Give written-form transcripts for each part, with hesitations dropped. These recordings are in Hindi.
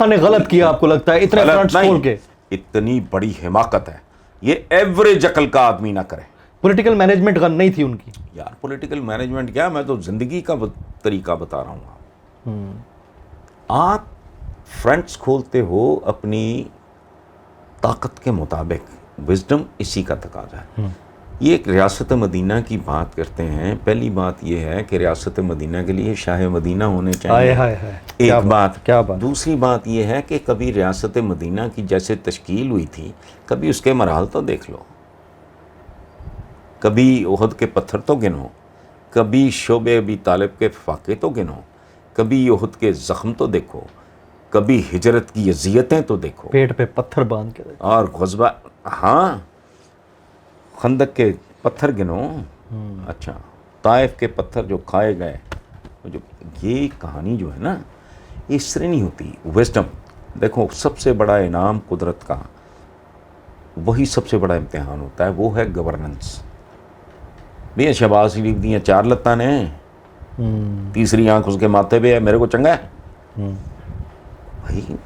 ने गलत किया आपको लगता है इतने फ्रंट्स खोल के? इतनी बड़ी हिमाकत है, ये एवरेज अकल का आदमी ना करे। पॉलिटिकल मैनेजमेंट नहीं थी उनकी यार। पॉलिटिकल मैनेजमेंट क्या, मैं तो जिंदगी का तरीका बता रहा हूँ। आप फ्रंट्स खोलते हो अपनी ताकत के मुताबिक, विजडम इसी का तकाजा है। ये एक रियासत मदीना की बात करते हैं। पहली बात ये है कि रियासत मदीना के लिए शाह मदीना होने चाहिए। एक बात। क्या बात। दूसरी बात ये है कि कभी रियासत मदीना की जैसे तश्कील हुई थी, कभी उसके मराहल तो देख लो। कभी ओहद के पत्थर तो गिनो, कभी शोबे अबी तालिब के फाके तो गिनो, कभी ओहद के ज़ख्म तो देखो, कभी हिजरत की अज़ियतें तो देखो, पेट पे पत्थर बांध के देखो, और ग़ज़वा, हाँ, खंदक के पत्थर गिनो। अच्छा, ताइफ के पत्थर जो खाए गए, जो ये कहानी जो है ना, ये इससे नहीं होती। विज़डम देखो, सबसे बड़ा इनाम कुदरत का वही सबसे बड़ा इम्तिहान होता है, वो है गवर्नेंस। भैया शहबाज शरीफ दी 4 लत्ता ने, तीसरी आंख उसके माथे पे है, मेरे को चंगा है भाई।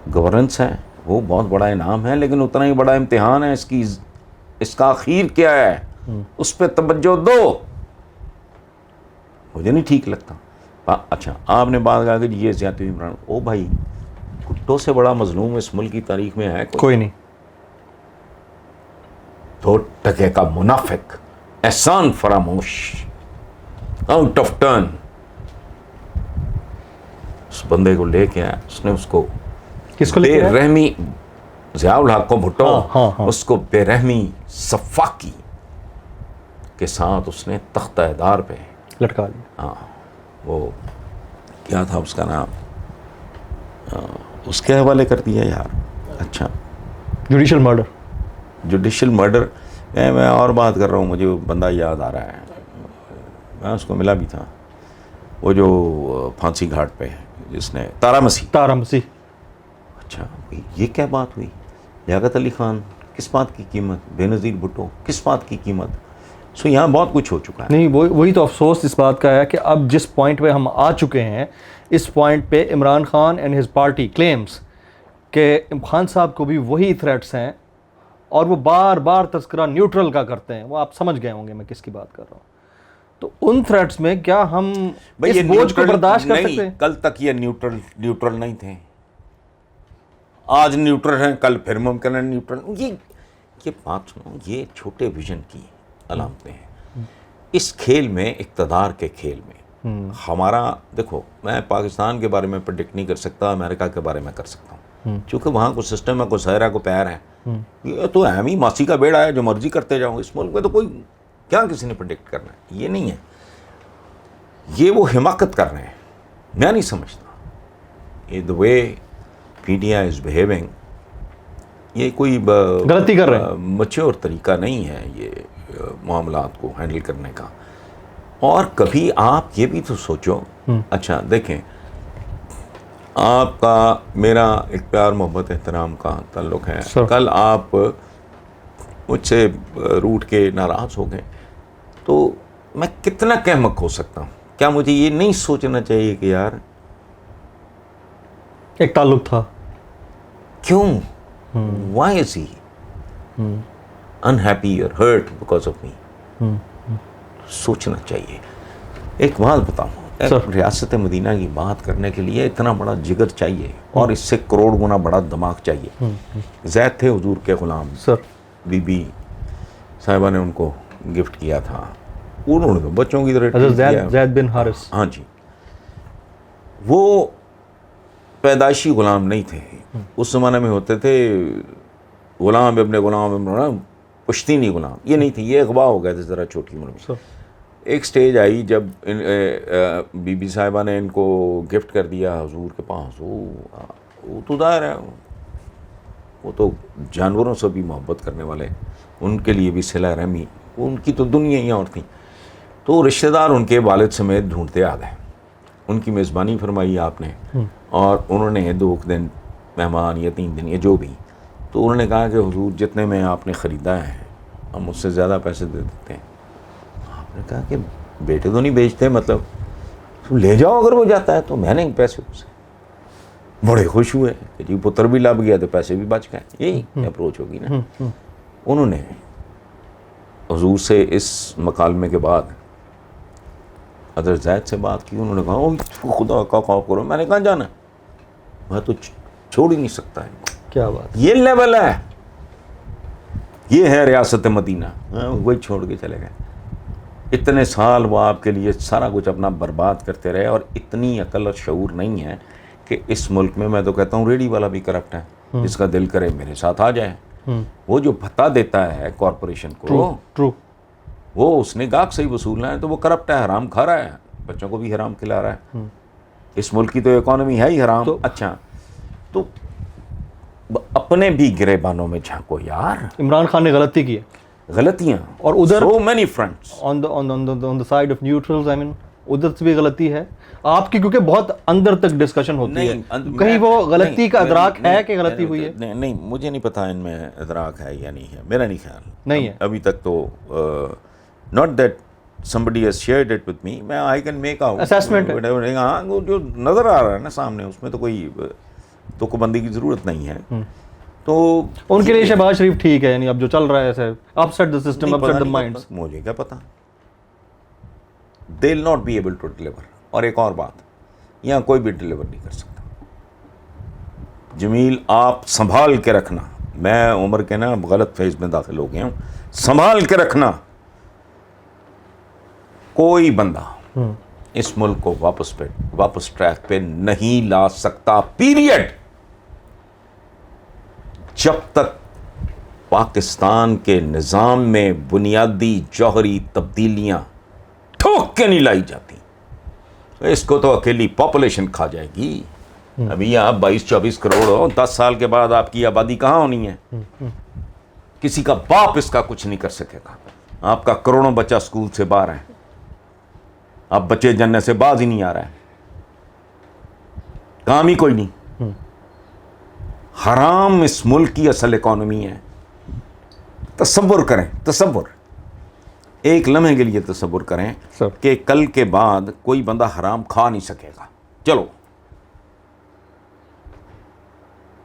गवर्नेंस है, वो बहुत बड़ा इनाम है, लेकिन उतना ही बड़ा इम्तिहान है इसका आखिर क्या है, उस पर तवज्जो दो। मुझे नहीं ठीक लगता। अच्छा, आपने बात कहा कि ये ज़्यादती इमरान, ओ भाई, कुत्तों से बड़ा मजलूम इस मुल्क की तारीख में है कोई नहीं। 2 टके का मुनाफिक, एहसान फरामोश, आउट ऑफ टर्न, उस बंदे को लेके आया। उसने उसको बेरहमी, ज़ियाउल हक को भुट्टो, उसको बेरहमी सफ़ाकी के साथ उसने तख्ता-ए-दार पे लटका लिया। हाँ, वो क्या था उसका नाम, उसके हवाले कर दिया यार। अच्छा, जुडिशल मर्डर। मैं और बात कर रहा हूँ, मुझे बंदा याद आ रहा है, मैं उसको मिला भी था, वो जो फांसी घाट पे जिसने, तारा मसीह। अच्छा, ये क्या बात हुई? लियाकत अली खान किस बात की कीमत, बेनज़ीर भुट्टो किस बात की कीमत? सो यहाँ बहुत कुछ हो चुका है। नहीं, वही तो अफसोस इस बात का है कि अब जिस पॉइंट पे हम आ चुके हैं, इस पॉइंट पे Imran Khan and his party claims कि खान साहब को भी वही थ्रेट्स हैं, और वो बार बार तस्करा न्यूट्रल का करते हैं। वो आप समझ गए होंगे मैं किसकी बात कर रहा हूँ। तो उन थ्रेट्स में क्या हम इस बोझ को बर्दाश्त कर सकते हैं? कल तक ये न्यूट्रल नहीं थे, आज न्यूट्रल हैं, कल फिर मुमकिन है न्यूट्रल। ये बात सुनो, ये छोटे विजन की अलामतें हैं। इस खेल में, इक़्तिदार के खेल में हमारा, देखो, मैं पाकिस्तान के बारे में प्रेडिक्ट नहीं कर सकता, अमेरिका के बारे में कर सकता हूँ, क्योंकि वहाँ को सिस्टम है, को सहरा को पैर है। ये तो है ही मासी का बेड़ा है, जो मर्जी करते जाओ। इस मुल्क में तो कोई क्या किसी ने प्रेडिक्ट करना है, ये नहीं है। ये वो हिमाकत कर रहे हैं, मैं नहीं समझता। ये द वे पीडिया इज़ बिहेविंग, ये कोई गलती कर रहे हैं, मैच्योर तरीका नहीं है ये मामलात को हैंडल करने का। और कभी आप ये भी तो सोचो। अच्छा देखें, आपका मेरा एक प्यार मोहब्बत एहतराम का ताल्लुक़ है, कल आप मुझसे रूठ के नाराज़ हो गए, तो मैं कितना कहमक हो सकता हूँ? क्या मुझे ये नहीं सोचना चाहिए कि यार एक ताल्लुक़ था, क्यों, वाई इज ही अनहैप्पी और हर्ट बिकॉज ऑफ मी? सोचना चाहिए। एक बात बताऊँ, रियासत मदीना की बात करने के लिए इतना बड़ा जिगर चाहिए, और इससे करोड़ गुना बड़ा दिमाग चाहिए। ज़ैद थे हुजूर के ग़ुलाम, बीबी साहिबा ने उनको गिफ्ट किया था, उन्होंने तो बच्चों की तरह ज़ैद बिन हारिस। हाँ जी, वो पैदाइशी ग़ुलाम नहीं थे। उस ज़माने में होते थे ग़ुलाम इब्ने ग़ुलाम, पुश्तीनी ग़ुलाम, ये नहीं थे, ये अगवा हो गए थे ज़रा छोटी उम्र में। एक स्टेज आई जब बीबी साहिबा ने इनको गिफ्ट कर दिया हुजूर के पास। वो तो दायर है, वो तो जानवरों से भी मोहब्बत करने वाले, उनके लिए भी सिला रहमी, उनकी तो दुनिया ही और थी। तो रिश्तेदार उनके वालिद समेत ढूंढते आ गए, उनकी मेज़बानी फरमाई आपने, और उन्होंने 2 दिन मेहमान या 3 दिन या जो भी, तो उन्होंने कहा कि हुजूर जितने में आपने ख़रीदा है हम उससे ज़्यादा पैसे दे देते हैं। आपने कहा कि बेटे तो नहीं बेचते, मतलब तो ले जाओ, अगर वो जाता है तो मैंने पैसे उसे। बड़े खुश हुए कि जी पुत्र भी लभ गया तो पैसे भी बच गए, यही अप्रोच होगी ना। उन्होंने हुजूर से इस मकालमे के बाद हज़रत ज़ैद से बात की, उन्होंने कहा ओ खुदा का खौफ करो। मैंने कहा जाना, मैं तो छोड़ ही नहीं सकता है। क्या बात, ये लेवल है, ये है रियासत मदीना। वही छोड़ के चले गए। इतने साल वो आपके लिए सारा कुछ अपना बर्बाद करते रहे, और इतनी अकल और शऊर नहीं है कि इस मुल्क में, मैं तो कहता हूँ रेडी वाला भी करप्ट है, जिसका दिल करे मेरे साथ आ जाए। वो जो भत्ता देता है कॉरपोरेशन को, ट्रू, वो उसने गाहक से ही वसूलना है, तो वो करप्ट है, हराम खा रहा है, बच्चों को भी हराम खिला रहा है। इस मुल्क की तो इकॉनमी है ही हराम। तो अच्छा, तो अपने भी गिरेबानों में झांको यार। इमरान खान ने गलती की है, गलतियां, और उधर so many fronts on the side of neutrals, I mean उधर से भी गलती है आपकी, क्योंकि बहुत अंदर तक डिस्कशन होती है। कहीं वो गलती का अदराक है कि गलती हुई है? नहीं, मुझे नहीं पता इनमें अदराक है या नहीं है, मेरा नहीं ख्याल नहीं है अभी तक तो। Not that somebody has shared it with me, मैं I can make out assessment है। हाँ, वो जो नज़र आ रहा है ना सामने, उसमें तो कोई तुकबंदी की ज़रूरत नहीं है। तो उनके लिए शहबाज शरीफ ठीक है, यानी अब जो चल रहा है ऐसे upset the system, upset the minds. मुझे क्या पता, they will not be able to deliver. और एक और बात, यहाँ कोई भी डिलीवर नहीं कर सकता। जमील, आप संभाल के रखना, मैं उम्र के ना गलत फेज में दाखिल हो गया हूँ, संभाल के रखना। कोई बंदा इस मुल्क को वापस ट्रैक पे नहीं ला सकता, पीरियड। जब तक पाकिस्तान के निज़ाम में बुनियादी जौहरी तब्दीलियां ठोक के नहीं लाई जाती, तो इसको तो अकेली पॉपुलेशन खा जाएगी। अभी यहाँ 22-24 करोड़ हो, 10 साल के बाद आपकी आबादी कहाँ होनी है? किसी का बाप इसका कुछ नहीं कर सकेगा। आपका करोड़ों बच्चा स्कूल से बाहर है, अब बच्चे जन्नत से बाज ही नहीं आ रहा है, काम ही कोई नहीं। हराम इस मुल्क की असल इकॉनमी है। तसव्वुर करें, तसव्वुर एक लम्हे के लिए तसव्वुर करें कि कल के बाद कोई बंदा हराम खा नहीं सकेगा। चलो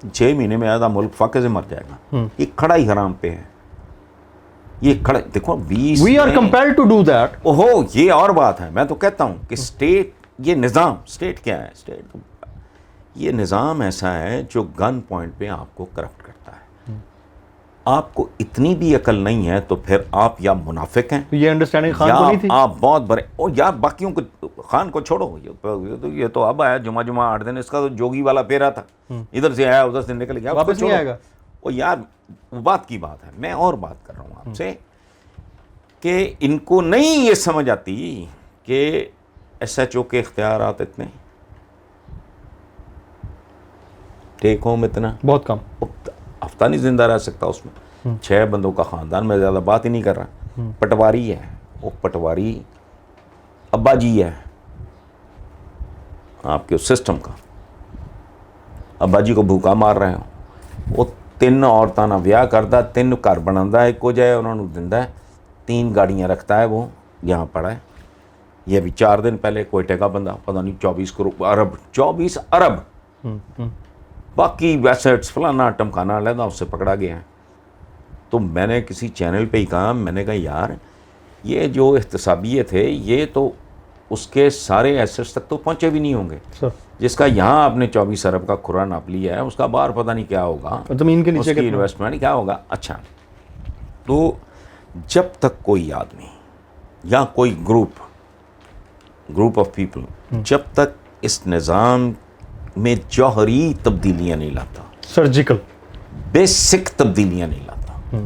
6 महीने में आधा मुल्क फाके से मर जाएगा। ये खड़ा ही हराम पे है, ये खड़ा। देखो 20 we are compelled to do that. ओहो, ये और बात है। मैं तो कहता हूं कि स्टेट, ये निज़ाम, स्टेट क्या है? स्टेट तो ये निज़ाम ऐसा है जो गन पॉइंट पे आपको करप्ट करता है। आपको इतनी भी अकल नहीं है तो फिर आप या मुनाफिक हैं, तो ये अंडरस्टैंडिंग खान को नहीं थी। आप बहुत बड़े, और यार बाकियों को, खान को छोड़ो, ये तो अब आया जुमा 8 दिन, इसका तो जोगी वाला फेरा था, इधर से आया उधर से निकल गया, वापस नहीं आएगा। वो यार बात की बात है। मैं और बात कर रहा हूँ आपसे कि इनको नहीं ये समझ आती कि SHO के इख्तियारात इतने, टेक होम इतना, बहुत कम, हफ्ता नहीं जिंदा रह सकता उसमें। 6 बंदों का ख़ानदान, मैं ज़्यादा बात ही नहीं कर रहा। पटवारी है, वो पटवारी अब्बा जी है आपके उस सिस्टम का। अब्बा जी को भूखा मार रहे हो, वो 3 औरतां ना ब्याह करता, 3 घर बनाता, एक को जाए उन्होंने दिंदा है, 3 गाड़ियाँ रखता है, वो यहाँ पड़ा है। ये अभी 4 दिन पहले कोयटे का बंदा, पता नहीं 24 अरब बाकी एसेट्स फलाना टमकाना लेना, उससे पकड़ा गया है। तो मैंने किसी चैनल पे ही कहा, मैंने कहा यार ये जो एहतसाबिये थे, ये तो उसके सारे एसेट्स तक तो पहुँचे भी नहीं होंगे। जिसका यहाँ आपने 24 अरब का खुरा नाप लिया है, उसका बाहर पता नहीं क्या होगा, ज़मीन के नीचे उसकी इन्वेस्टमेंट क्या होगा। अच्छा, तो जब तक कोई आदमी या कोई ग्रुप ऑफ पीपल जब तक इस निज़ाम में जौहरी तब्दीलियाँ नहीं लाता, सर्जिकल बेसिक तब्दीलियाँ नहीं लाता,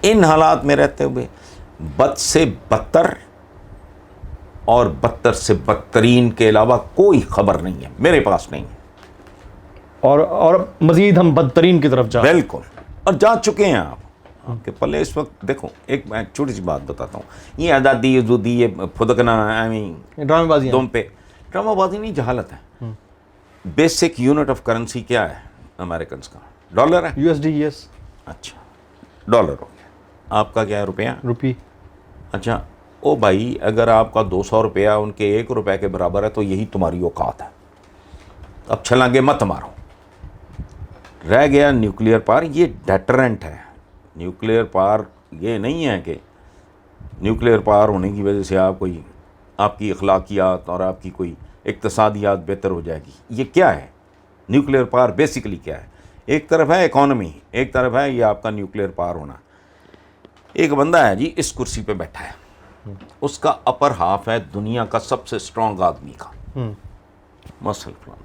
इन हालात में रहते हुए बद से बदतर और बदतर से बदतरीन के अलावा कोई खबर नहीं है, मेरे पास नहीं है। और मजीद हम बदतरीन की तरफ जा, बिल्कुल, और जा चुके हैं आप। आपके पल्ले इस वक्त देखो, एक मैं छोटी सी बात बताता हूँ, ये आज़ादी अजूदी, ये फुदकना, आई मीन ड्रामेबाजी, तुम पे ड्रामाबाजी नहीं, जहालत है। बेसिक यूनिट ऑफ करेंसी क्या है अमेरिकन का? डॉलर है, USD। यस, अच्छा, डॉलर हो गया। आपका क्या है? रुपया, रुपी। अच्छा, ओ भाई, अगर आपका 200 रुपया उनके 1 रुपये के बराबर है तो यही तुम्हारी औकात है। अब छलांगे मत मारो। रह गया न्यूक्लियर पावर, ये डेटरेंट है। न्यूक्लियर पावर ये नहीं है कि न्यूक्लियर पावर होने की वजह से आप कोई आपकी अखलाकियात और आपकी कोई इक्तसादियात बेहतर हो जाएगी। ये क्या है न्यूक्लियर पावर? बेसिकली क्या है? एक तरफ है इकॉनमी, एक तरफ है ये आपका न्यूक्लियर पावर होना। एक बंदा है जी इस कुर्सी पे बैठा है, उसका अपर हाफ है दुनिया का सबसे स्ट्रांग आदमी का मसल फलाना,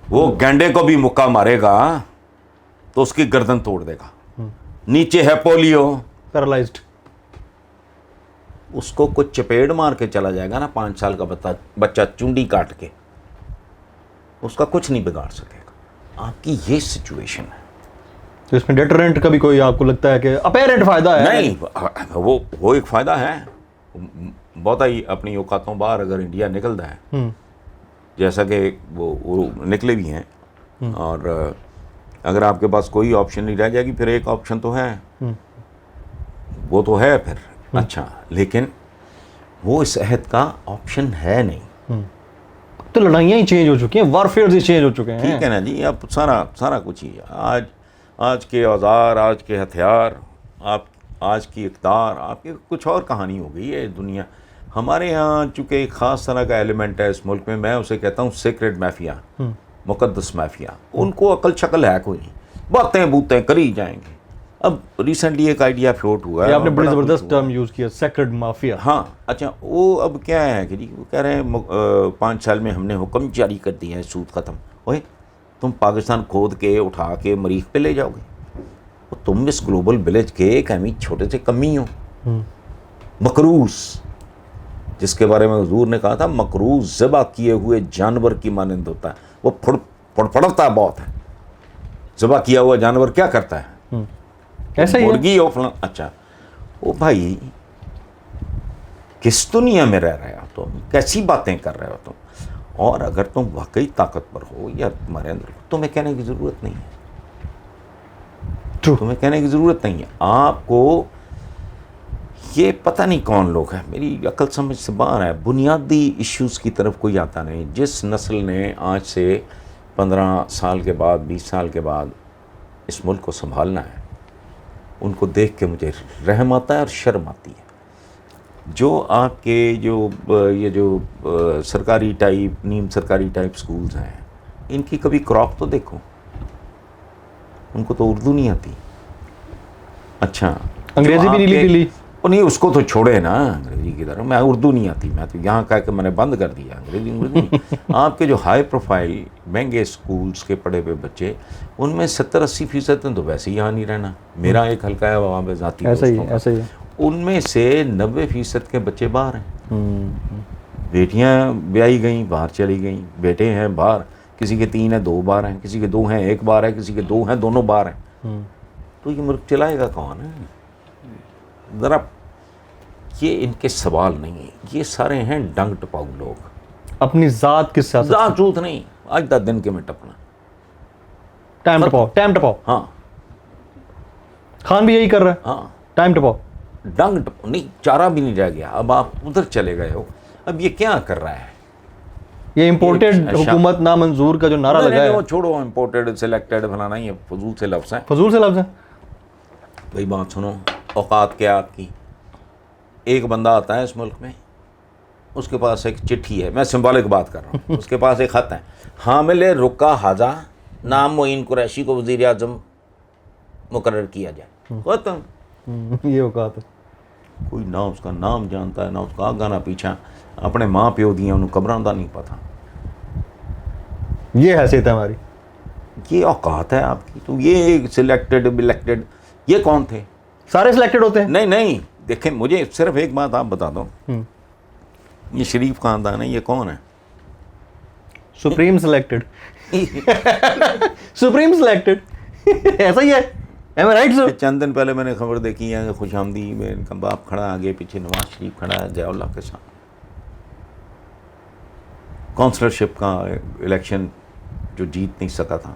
वो गैंडे को भी मुक्का मारेगा तो उसकी गर्दन तोड़ देगा। नीचे है पोलियो, पैरालाइज्ड, उसको कुछ चपेट मार के चला जाएगा ना 5 साल का बच्चा चुंडी काट के, उसका कुछ नहीं बिगाड़ सकेगा। आपकी ये सिचुएशन है। तो इसमें डेटरेंट का भी कोई आपको लगता है कि अपेरेंट फायदा है? नहीं, वो एक फायदा है। बहुत ही अपनी औकातों बाहर अगर इंडिया निकलता है, जैसा कि वो निकले भी हैं, और अगर आपके पास कोई ऑप्शन नहीं रह जाएगी, फिर एक ऑप्शन तो है, वो तो है फिर अच्छा, लेकिन वो इस अहद का ऑप्शन है नहीं। तो लड़ाइयाँ ही चेंज हो चुकी हैं, वारफेयर ही चेंज हो चुके हैं। ठीक है ना जी, अब सारा कुछ ही आज के औजार, आज के हथियार, आज की इक़्तिदार, आपकी कुछ और कहानी हो गई है दुनिया। हमारे यहाँ चूँकि एक ख़ास तरह का एलिमेंट है इस मुल्क में, मैं उसे कहता हूँ सीक्रेट माफिया, मुकद्दस माफिया। उनको अकल शक्ल है कोई नहीं, बातें बूतें करी जाएंगे। अब रिसेंटली एक आइडिया फ्लोट हुआ है, आपने बड़ी ज़बरदस्त टर्म यूज़ किया, सेक्रेड माफिया। हाँ, अच्छा, वो अब क्या है कि जी वो कह रहे हैं 5 साल में हमने हुक्म जारी कर दिया है, सूद ख़त्म। ओए, तुम पाकिस्तान खोद के उठा के मरीख पे ले जाओगे? तो तुम इस ग्लोबल विलेज के एक अमीर छोटे से कमी हो। मकरूज, जिसके बारे में हुजूर ने कहा था मकरूज ज़बा किए हुए जानवर की मानंद होता है, वो फड़फड़ता बहुत है। ज़बा किया हुआ जानवर क्या करता है? ऐसा ही मुर्गी हो फलां। अच्छा, ओ भाई, किस दुनिया में रह रहे हो तुम? कैसी बातें कर रहे हो तुम? और अगर तुम वाकई ताकतवर हो या तुम्हारे अंदर, तुम्हें कहने की ज़रूरत नहीं है। तुम्हें कहने की ज़रूरत नहीं है। आपको ये पता नहीं कौन लोग हैं, मेरी अकल समझ से बाहर है। बुनियादी इश्यूज़ की तरफ कोई आता नहीं। जिस नस्ल ने आज से 15 साल के बाद, 20 साल के बाद इस मुल्क को संभालना है, उनको देख के मुझे रहम आता है और शर्म आती है। जो आपके ये जो सरकारी टाइप, नीम सरकारी टाइप स्कूल्स हैं, इनकी कभी क्रॉप तो देखो, उनको तो उर्दू नहीं आती। अच्छा, अंग्रेजी भी नहीं ली। नहीं, उसको तो छोड़े ना अंग्रेजी की तरफ। मैं उर्दू नहीं आती, मैं तो यहाँ कह के मैंने बंद कर दिया अंग्रेजी। आपके जो हाई प्रोफाइल महंगे स्कूल्स के पढ़े हुए बच्चे, उनमें 70-80% तो वैसे ही यहाँ नहीं रहना। मेरा एक हल्का है वहाँ पे जाती, ऐसा ही है। उनमें से 90% के बच्चे बाहर हैं। बेटियाँ ब्याही गई, बाहर चली गई, बेटे हैं बाहर, किसी के 3 हैं, 2 बाहर हैं, किसी के 2 हैं, 1 बाहर है, किसी के 2 हैं, दोनों बाहर हैं। तो ये मुल्क चलाएगा कौन है? ज़रा ये इनके सवाल नहीं है, ये सारे हैं डंग टपाऊ लोग। अपनी ज़ात की सियासत, ज़ात जूत नहीं, आज 10 दिन के में टपना, टाइम टपाओ। हाँ, खान भी यही कर रहा है। हाँ, टाइम टपाओ, डंग टपाओ नहीं, चारा भी नहीं रह गया। अब आप उधर चले गए हो। अब ये क्या कर रहा है? ये इम्पोर्टेड हुकूमत नामंजूर का जो नारा लगा है, वो छोड़ो, इम्पोर्टेड सिलेक्टेड फलाना, ये फजूल से लफ्ज़ हैं। फजूल से लफ्ज़ हैं। भाई बात सुनो, औकात क्या आपकी? एक बंदा आता है इस मुल्क में, उसके पास एक चिट्ठी है, मैं सिंबॉलिक बात कर रहा हूँ, उसके पास एक ख़त है, हामिल रुक्का हाजा नाम मोइन कुरैशी को वज़ीर आज़म मुकर्रर किया जाए। खत्म। ये औकात है। कोई ना उसका नाम जानता है, ना उसका आगा ना पीछा, अपने माँ प्यो दियाँ उन्होंने कब्रां दा नहीं पता। ये हैसियत है हमारी, ये औकात है आपकी। तो ये सिलेक्टेड इलेक्टेड, ये कौन थे? सारे सिलेक्टेड होते हैं? नहीं, देखें, मुझे सिर्फ एक बात आप बता दो, ये शरीफ खानदान है, ये कौन है? Supreme selected. Supreme selected. ऐसा ही है, am I right sir? चंद दिन पहले मैंने खबर देखी है, खुशामदी में इनका बाप खड़ा, आगे पीछे नवाज शरीफ खड़ा है ज़ियाउल्लाह के साथ। काउंसलरशिप का इलेक्शन जो जीत नहीं सका था,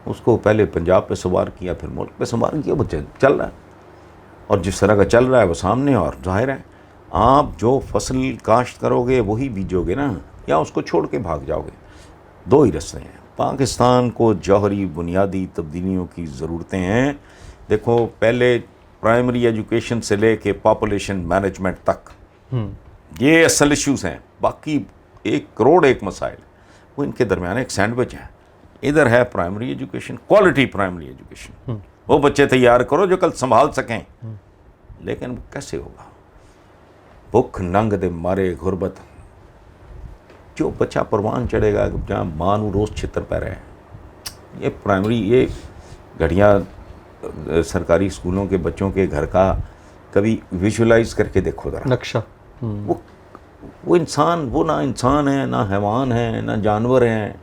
उसको पहले पंजाब पे सवार किया, फिर मुल्क पे सवार किया। वो चल रहा है, और जिस तरह का चल रहा है वो सामने, और जाहिर है आप जो फसल काश्त करोगे वही बीजोगे ना, या उसको छोड़ के भाग जाओगे। दो ही रास्ते हैं। पाकिस्तान को जौहरी बुनियादी तब्दीलियों की ज़रूरतें हैं। देखो, पहले प्राइमरी एजुकेशन से लेके पॉपुलेशन मैनेजमेंट तक ये असल इश्यूज़ हैं। बाकी 1 करोड़ एक मसाइल, वो इनके दरमियान एक सैंडविच है। इधर है primary education, quality primary education, वो बच्चे तैयार करो जो कल संभाल सकें। लेकिन कैसे होगा? भुख नंग दे मारे गुरबत, जो बच्चा परवान चढ़ेगा जहाँ मां नू रोज़ छितर पै रहा है। ये प्राइमरी, ये घड़ियाँ सरकारी स्कूलों के बच्चों के घर का कभी विजुलाइज करके देखो ज़रा नक्शा। वो इंसान, वो ना इंसान है, ना हैवान है, ना जानवर हैं,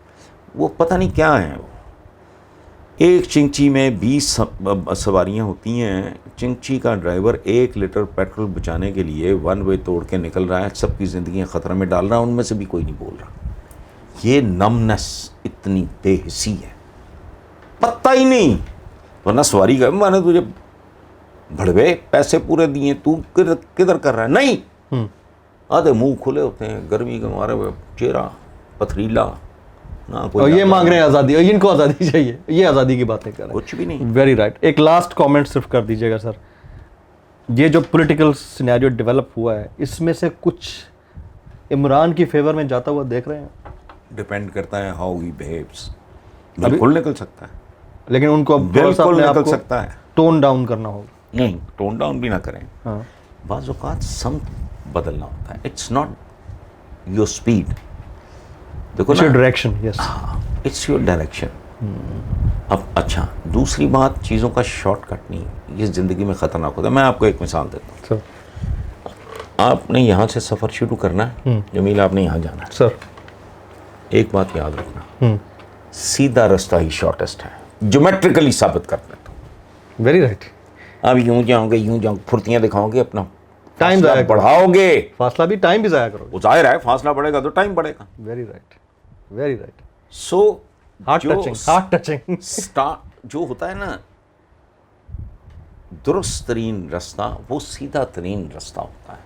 वो पता नहीं क्या है। वो एक चिंची में 20 सवारियां होती हैं। चिंची का ड्राइवर 1 लीटर पेट्रोल बचाने के लिए 1 वे तोड़ के निकल रहा है, सबकी ज़िंदगियां ख़तरे में डाल रहा है, उनमें से भी कोई नहीं बोल रहा। ये नमनेस इतनी बेहिसी है, पता ही नहीं। वरना सवारी का मैंने तुझे भड़वे पैसे पूरे दिए, तू किधर कर रहा है? नहीं, आधे मुंह खुले होते हैं, गर्मी के मारे हुए चेहरा पथरीला ना। और ये मांग रहे हैं आज़ादी, और इनको आज़ादी चाहिए, ये आज़ादी की बातें कर रहे हैं। कुछ भी नहीं। Very right. एक लास्ट कमेंट सिर्फ कर दीजिएगा सर, ये जो पॉलिटिकल सिनेरियो डेवलप हुआ है, इसमें से कुछ इमरान की फेवर में जाता हुआ देख रहे हैं? डिपेंड करता है हाउ ही बिहेव्स। बिल्कुल निकल सकता है, लेकिन उनको अब थोड़ा सा बिल्कुल अपने आप निकल को सकता है। टोन डाउन करना होगा। नहीं, टोन डाउन भी ना करें। हाँ, बाज़ औक़ात समत बदलना होता है। It's not your speed. देखो ना, direction. Yes, it's your direction. अब अच्छा, दूसरी बात, चीज़ों का शॉर्टकट नहीं, ये ज़िंदगी में ख़तरनाक होता है। मैं आपको एक मिसाल देता हूँ। सर आपने यहाँ से सफ़र शुरू करना है, जमील आपने यहाँ जाना है। सर एक बात याद रखना, सीधा रास्ता ही शॉर्टेस्ट है, ज्योमेट्रिकली साबित कर देता हूँ। Very right. अब यूँ जाओगे, यूँ जाओगे, फुर्तियाँ दिखाओगे, अपना टाइम फासला बढ़ाओगे। फासला भी, टाइम भी ज़ाया करोगे। वो जाहिर है, फासला बढ़ेगा तो टाइम बढ़ेगा। Very right, very right. So heart touching. जो होता है ना, दुरुस्त तरीन रास्ता वो सीधा तरीन रास्ता होता है।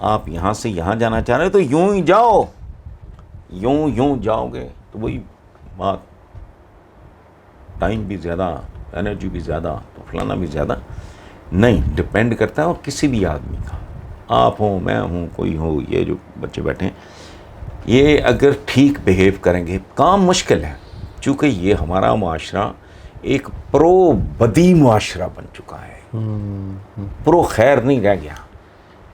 आप यहाँ से यहाँ जाना चाह रहे हो तो यूं ही जाओ, यूं जाओगे तो वही बात, टाइम भी ज़्यादा, एनर्जी भी ज़्यादा, तो फलाना भी ज़्यादा नहीं। डिपेंड करता है और किसी भी आदमी का, आप हो, मैं हूँ, कोई हो, ये जो बच्चे बैठे हैं, ये अगर ठीक बिहेव करेंगे, काम मुश्किल है चूँकि ये हमारा मुआशरा एक प्रो बदी मुआशरा बन चुका है। प्रो खैर नहीं रह गया,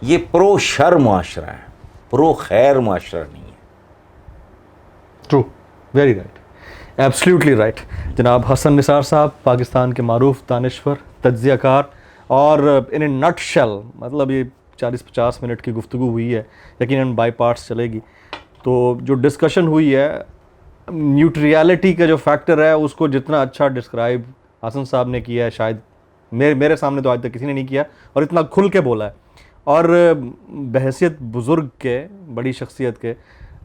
ये प्रो शर मुआशरा है, प्रो खैर मुआशरा नहीं है। True, very right, absolutely right. जनाब हसन निसार साहब, पाकिस्तान के मारूफ दानिश्वर, तज्ज़ियाकार, और इन ए नटशेल, मतलब ये 40-50 मिनट की गुफ्तगू हुई है, यकीनन बाई पार्ट्स चलेगी। तो जो डिस्कशन हुई है, न्यूट्रियलिटी का जो फैक्टर है, उसको जितना अच्छा डिस्क्राइब हसन साहब ने किया है, शायद मेरे सामने तो आज तक किसी ने नहीं किया, और इतना खुल के बोला है, और बहैसियत बुज़ुर्ग के, बड़ी शख्सियत के,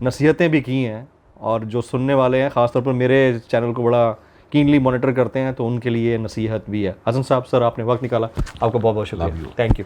नसीहतें भी की हैं, और जो सुनने वाले हैं, ख़ासतौर पर मेरे चैनल को बड़ा कीनली मॉनिटर करते हैं, तो उनके लिए नसीहत भी है। हसन साहब, सर आपने वक्त निकाला, आपका बहुत बहुत शुक्रिया। Thank you.